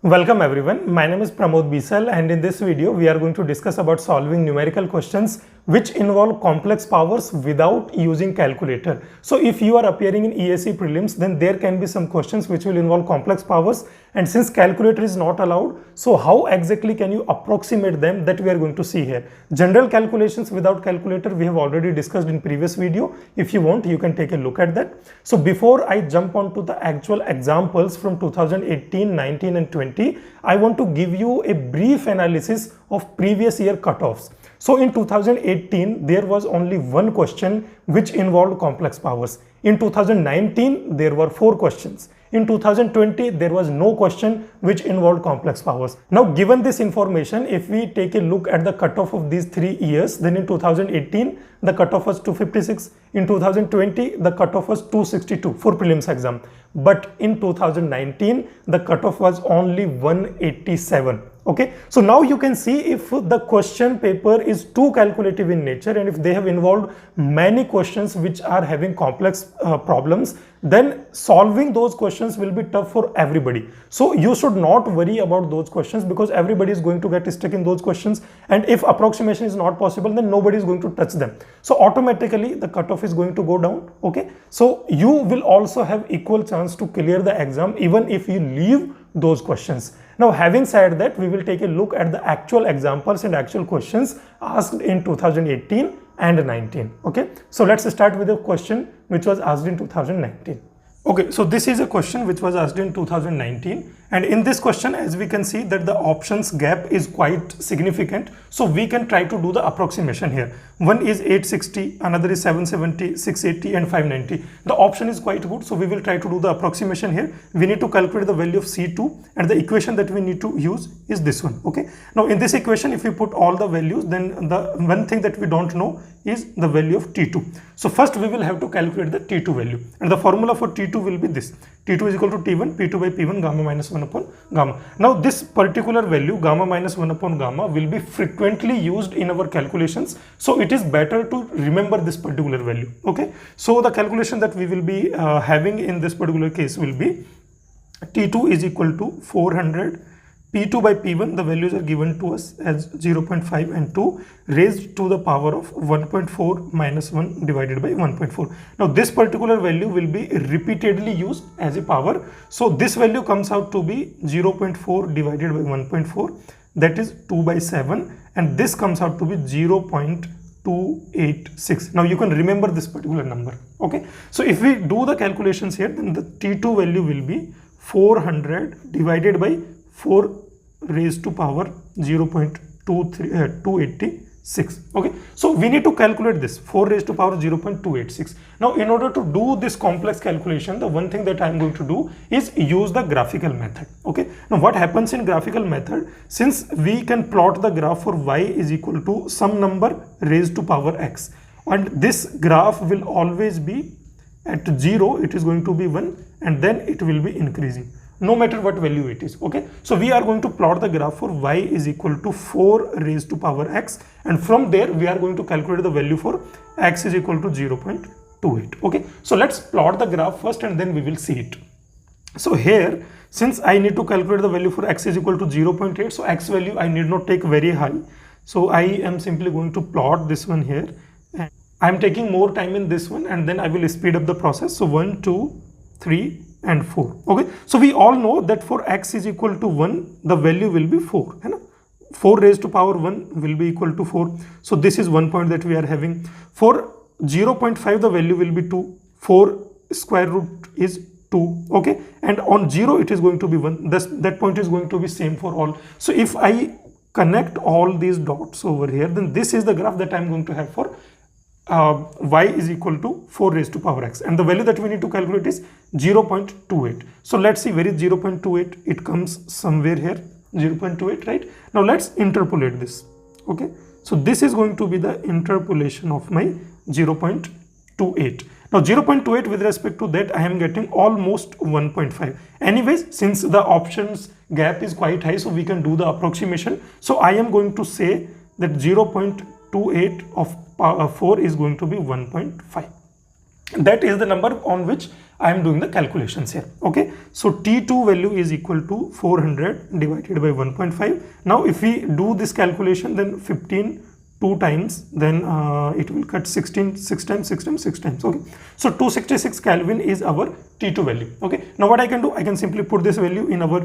Welcome everyone, my name is Pramod Beesal and in this video we are going to discuss about solving numerical questions which involve complex powers without using calculator. So if you are appearing in ESE Prelims, then there can be some questions which will involve complex powers, and since calculator is not allowed, so how exactly can you approximate them, that we are going to see here. General calculations without calculator we have already discussed in previous video. If you want, you can take a look at that. So before I jump on to the actual examples from 2018, 19 and 20, I want to give you a brief analysis of previous year cutoffs. So in 2018, there was only one question which involved complex powers. In 2019, there were 4 questions. In 2020, there was no question which involved complex powers. Now, given this information, if we take a look at the cutoff of these 3 years, then in 2018, the cutoff was 256. In 2020, the cutoff was 262 for prelims exam. But in 2019, the cutoff was only 187. Okay, so now you can see if the question paper is too calculative in nature and if they have involved many questions which are having complex problems, then solving those questions will be tough for everybody. So you should not worry about those questions because everybody is going to get stuck in those questions, and if approximation is not possible, then nobody is going to touch them. So automatically the cutoff is going to go down. Okay, so you will also have equal chance to clear the exam even if you leave those questions. Now, having said that, we will take a look at the actual examples and actual questions asked in 2018 and 19. Okay, so let's start with a question which was asked in 2019. Okay, so this is a question which was asked in 2019, and in this question, as we can see that the options gap is quite significant, so we can try to do the approximation here. One is 860, another is 770, 680 and 590. The option is quite good, so we will try to do the approximation here. We need to calculate the value of C2, and the equation that we need to use is this one. Okay, now in this equation, if we put all the values, then the one thing that we don't know is the value of T2. So first we will have to calculate the T2 value, and the formula for T2 will be this: T2 is equal to T1, P2 by P1, gamma minus 1 upon gamma. Now this particular value, gamma minus 1 upon gamma, will be frequently used in our calculations, so it is better to remember this particular value. Okay, so the calculation that we will be having in this particular case will be T2 is equal to 400, P2 by P1, the values are given to us as 0.5 and 2 raised to the power of 1.4 minus 1 divided by 1.4. Now this particular value will be repeatedly used as a power. So this value comes out to be 0.4 divided by 1.4, that is 2 by 7, and this comes out to be 0.286. Now you can remember this particular number. Okay, so if we do the calculations here, then the T2 value will be 400 divided by 4 raised to power 0.286. Okay, so we need to calculate this 4 raised to power 0.286. Now in order to do this complex calculation, the one thing that I am going to do is use the graphical method. Okay, now what happens in graphical method, since we can plot the graph for y is equal to some number raised to power x, and this graph will always be at 0, it is going to be 1, and then it will be increasing no matter what value it is. Okay, so we are going to plot the graph for y is equal to 4 raised to power x, and from there we are going to calculate the value for x is equal to 0.28. okay, so let's plot the graph first and then we will see it. So here, since I need to calculate the value for x is equal to 0.8, so x value I need not take very high, so I am simply going to plot this one here, and I am taking more time in this one, and then I will speed up the process. So 1, 2, 3 and 4. Okay, so we all know that for x is equal to 1, the value will be 4. 4 raised to power 1 will be equal to 4. So this is one point that we are having. For 0.5, the value will be 2. 4 square root is 2. Okay, and on 0 it is going to be 1. Thus that point is going to be same for all. So if I connect all these dots over here, then this is the graph that I am going to have for y is equal to 4 raised to power x, and the value that we need to calculate is 0.28. So let's see, where is 0.28? It comes somewhere here, 0.28, right? Now let's interpolate this. Okay, so this is going to be the interpolation of my 0.28. Now 0.28, with respect to that, I am getting almost 1.5. Anyways, since the options gap is quite high, so we can do the approximation. So I am going to say that 0.28 of 4 is going to be 1.5. That is the number on which I am doing the calculations here. Okay, so T2 value is equal to 400 divided by 1.5. Now if we do this calculation, then 15 2 times, then it will cut 16 6 times 6 times 6 times. Okay, so 266 Kelvin is our T2 value. Okay, now what I can do, I can simply put this value in our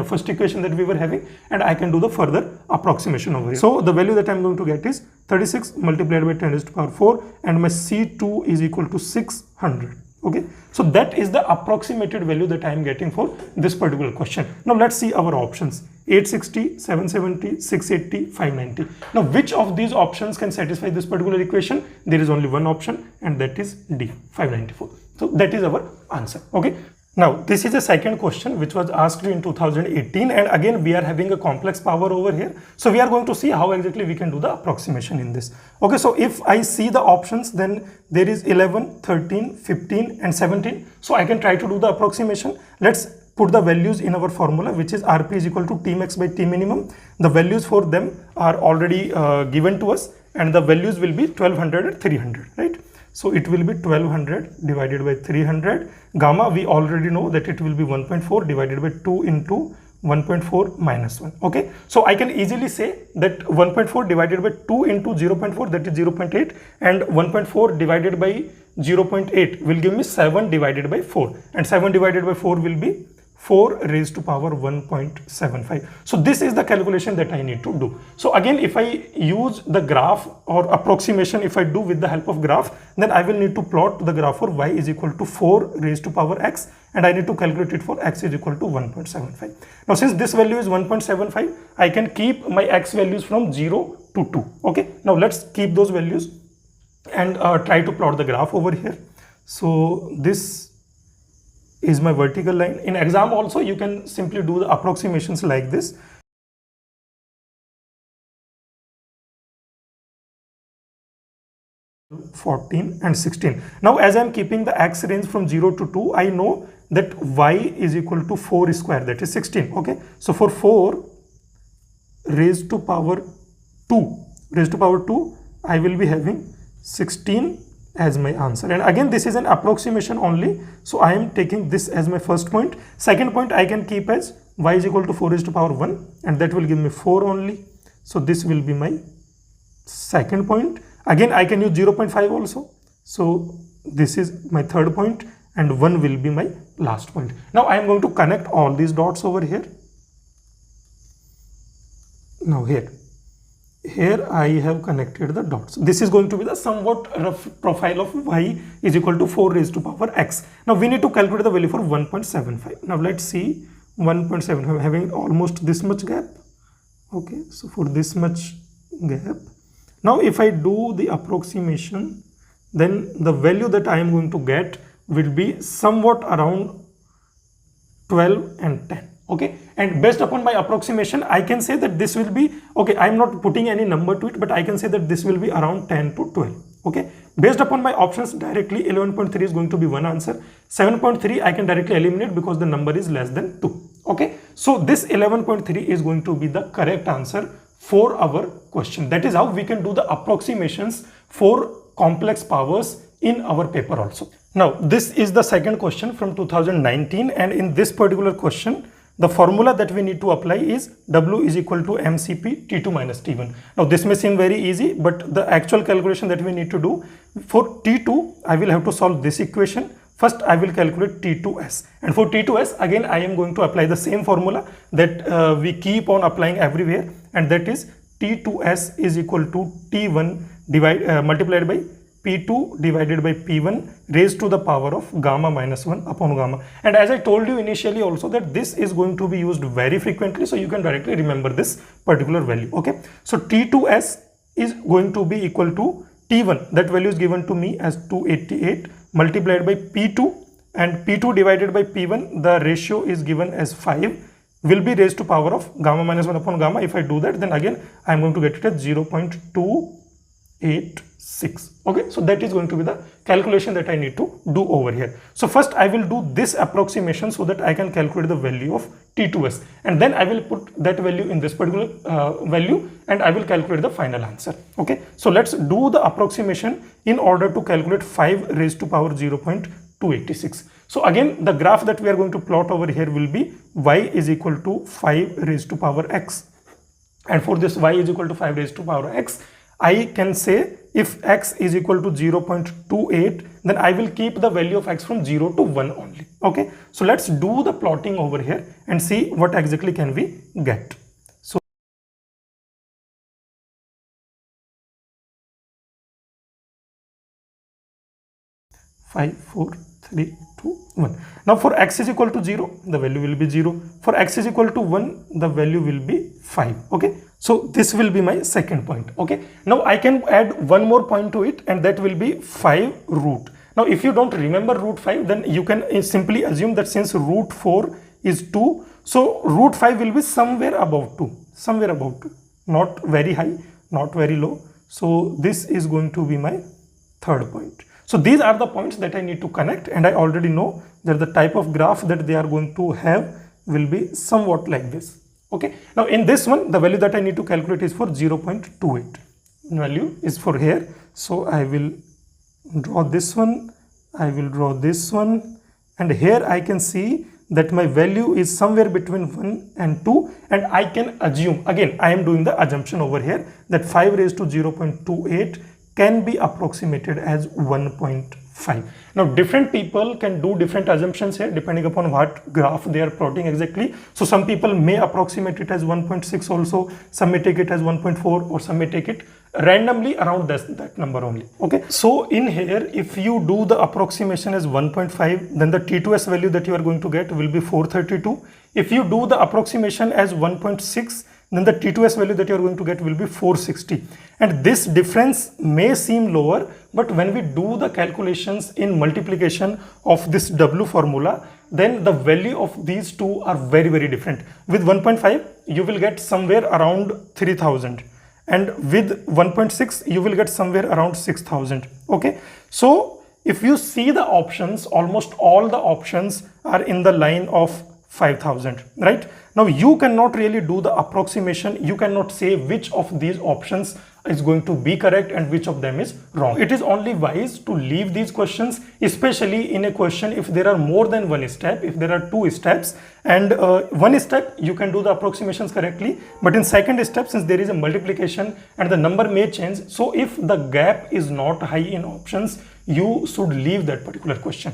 first equation that we were having, and I can do the further approximation over here. So the value that I'm going to get is 36 multiplied by 10 raised to power 4, and my C2 is equal to 600. Okay, so that is the approximated value that I am getting for this particular question. Now let's see our options: 860, 770, 680, 590. Now which of these options can satisfy this particular equation? There is only one option, and that is D, 594. So that is our answer. Okay, now this is the second question which was asked in 2018, and again we are having a complex power over here. So we are going to see how exactly we can do the approximation in this. Okay, so if I see the options, then there is 11, 13, 15 and 17. So I can try to do the approximation. Let's put the values in our formula, which is Rp is equal to Tmax by T minimum. The values for them are already given to us, and the values will be 1200 and 300, right? So it will be 1200 divided by 300. Gamma, we already know that it will be 1.4 divided by 2 into 1.4 minus 1. Okay, so I can easily say that 1.4 divided by 2 into 0.4, that is 0.8, and 1.4 divided by 0.8 will give me 7 divided by 4, and 7 divided by 4 will be 4 raised to power 1.75. So this is the calculation that I need to do. So again, if I use the graph or approximation, if I do with the help of graph, then I will need to plot the graph for y is equal to 4 raised to power x, and I need to calculate it for x is equal to 1.75. Now since this value is 1.75, I can keep my x values from 0 to 2. Okay, now let's keep those values and try to plot the graph over here. So this is my vertical line. In exam also you can simply do the approximations like this. (14) and 16. Now as I am keeping the x range from 0 to 2, I know that y is equal to 4 square, that is 16. Okay, so for 4 raised to power 2, I will be having 16 as my answer. And again, this is an approximation only, so I am taking this as my first point. Second point I can keep as y is equal to 4 raised to power 1, and that will give me 4 only. So this will be my second point. Again, I can use 0.5 also. So this is my third point, and 1 will be my last point. Now I am going to connect all these dots over here. Now here I have connected the dots. This is going to be the somewhat rough profile of y is equal to 4 raised to power x. Now we need to calculate the value for 1.75. Now let's see, 1.75 having almost this much gap. Okay, so for this much gap, now if I do the approximation, then the value that I am going to get will be somewhat around 12 and 10. Okay, and based upon my approximation, I can say that this will be, okay, I am not putting any number to it, but I can say that this will be around 10 to 12. Okay, based upon my options directly, 11.3 is going to be one answer. 7.3 I can directly eliminate because the number is less than 2. Okay, so this 11.3 is going to be the correct answer for our question. That is how we can do the approximations for complex powers in our paper also. Now this is the second question from 2019, and in this particular question, the formula that we need to apply is W is equal to MCP T2 minus T1. Now this may seem very easy, but the actual calculation that we need to do for T2, I will have to solve this equation. First I will calculate T2S, and for T2S again I am going to apply the same formula that we keep on applying everywhere, and that is T2S is equal to T1 multiplied by P2 divided by P1 raised to the power of gamma minus 1 upon gamma. And as I told you initially also that this is going to be used very frequently, so you can directly remember this particular value. Okay, so T2S is going to be equal to T1, that value is given to me as 288 multiplied by P2, and P2 divided by P1, the ratio is given as 5, will be raised to power of gamma minus 1 upon gamma. If I do that, then again I am going to get it as 0.286. Okay, so that is going to be the calculation that I need to do over here. So first I will do this approximation so that I can calculate the value of T2S, and then I will put that value in this particular value, and I will calculate the final answer. Okay, so let's do the approximation in order to calculate 5 raised to power 0.286. So again, the graph that we are going to plot over here will be y is equal to 5 raised to power x. And for this y is equal to 5 raised to power x, I can say if x is equal to 0.28, then I will keep the value of x from 0 to 1 only. Okay, so let's do the plotting over here and see what exactly can we get. So 5, 4, 3, 2, 1. Now for x is equal to 0, the value will be 0. For x is equal to 1, the value will be 5. Okay, so this will be my second point. Okay, now I can add one more point to it, and that will be 5 root. Now if you don't remember root 5, then you can simply assume that since root 4 is 2, so root 5 will be somewhere above 2, not very high, not very low. So this is going to be my third point. So these are the points that I need to connect, and I already know that the type of graph that they are going to have will be somewhat like this. Okay, now in this one, the value that I need to calculate is for 0.28. Value is for here. So I will draw this one, I will draw this one, and here I can see that my value is somewhere between 1 and 2, and I can assume, again I am doing the assumption over here, that 5 raised to 0.28 can be approximated as 1.5. Now different people can do different assumptions here depending upon what graph they are plotting exactly. So some people may approximate it as 1.6 also, some may take it as 1.4, or some may take it randomly around that number only. Okay, so in here, if you do the approximation as 1.5, then the T2S value that you are going to get will be 432. If you do the approximation as 1.6, then the T2S value that you are going to get will be 460. And this difference may seem lower, but when we do the calculations in multiplication of this W formula, then the value of these two are very, very different. With 1.5, you will get somewhere around 3000. And with 1.6, you will get somewhere around 6000. Okay, so if you see the options, almost all the options are in the line of 5000, right? Now you cannot really do the approximation. You cannot say which of these options is going to be correct and which of them is wrong. It is only wise to leave these questions, especially in a question if there are more than one step, if there are two steps, and one step you can do the approximations correctly, but in second step, since there is a multiplication and the number may change, so if the gap is not high in options, you should leave that particular question.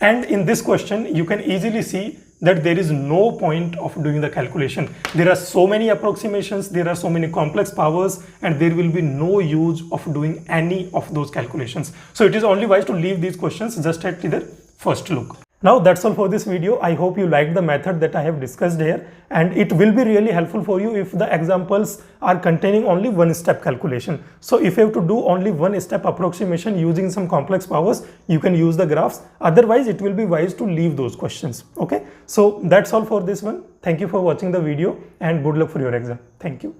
And in this question, you can easily see that there is no point of doing the calculation. There are so many approximations, there are so many complex powers, and there will be no use of doing any of those calculations. So it is only wise to leave these questions just at the first look. Now that's all for this video. I hope you liked the method that I have discussed here, and it will be really helpful for you if the examples are containing only one step calculation. So if you have to do only one step approximation using some complex powers, you can use the graphs. Otherwise, it will be wise to leave those questions. Okay, so that's all for this one. Thank you for watching the video, and good luck for your exam. Thank you.